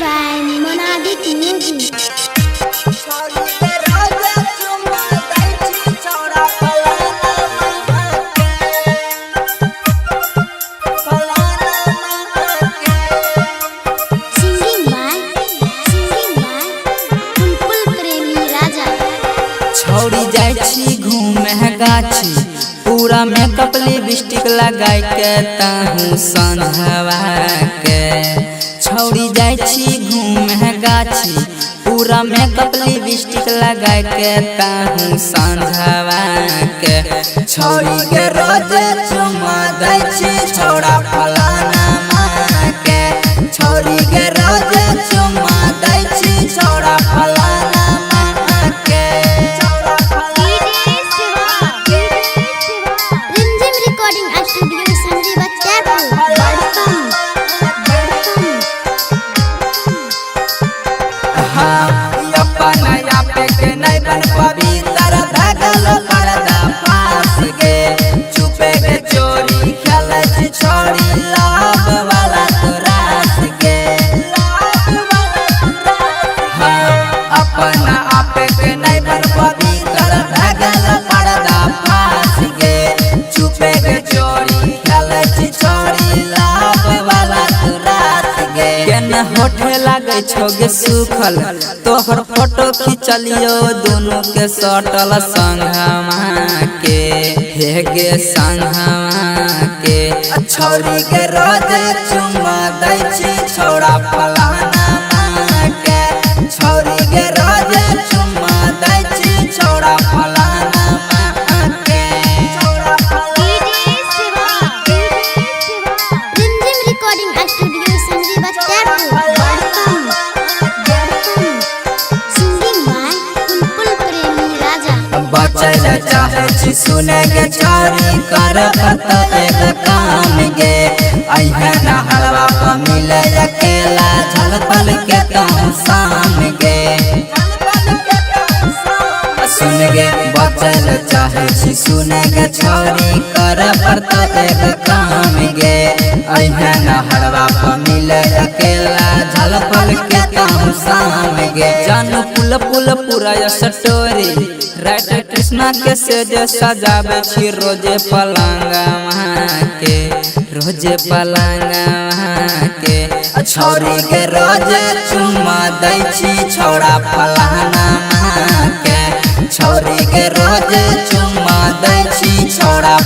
by Monadic Music. Singing by Bulbul Premi Raja. छोड़ी जाय छी घूमे गाछी पूरा मेकअप लिपस्टिक लगाई के ताहू संझवा के। छोड़ी जाय छी घूमे गाछी पूरा मेकअप लिपस्टिक लगाई के ताहू संझवा के। छोड़ी के रोज चुमा दै छी छोड़ा फलाना माँ के। छोड़ी के रोज चुमा दै छी छोड़ा फलाना माँ के। Rimzim Recording Studio Sanjeeva Chapel. नया पे के नहीं बन पवित्र धगल पर्दा फास गे। चुपे के चोरी खेले छी छोड़ी लाभ वाला तो रास गे। अपना आप के नहीं बन पवित्र धगल पर्दा फास गे। चुपे के चोरी खेले छी छोड़ी लाभ वाला तो रास गे। केना होठे लागे छोगे सुखल तोहर फोटो खिंचलियो दोनों के सटल संगमा के। हे गे संगमा के छोरी के रोज चुमा दै छी छोड़ा फलाना माँ के। छोरी के रोज चुमा दै छी छोड़ा फलाना माँ के। Rimzim Recording Studio Sanjeeva Chapel. Singing by Bulbul Premi Raja. बचल चाहे छी सुने के छोरी कर पता एक काम गे। अहे न हलवा प मिले अकेला झलपल के तुम शाम गे। सुन गे बचल चाहे छी सुने के छोरी कर पता एक काम गे। अहे न हलवा प मिले अकेला झलपल के तुम शाम गे। जानू पुल पुल पूरा स्टोरी राइटर कृष्णा के सेज सजावे छी रोजे पलंगवा के। रोजे पलंगवा के छोरी के रोजे चुमा दै छी छोड़ा फलाना माँ के। छोरी के रोजे चुमा दै छी छोड़ा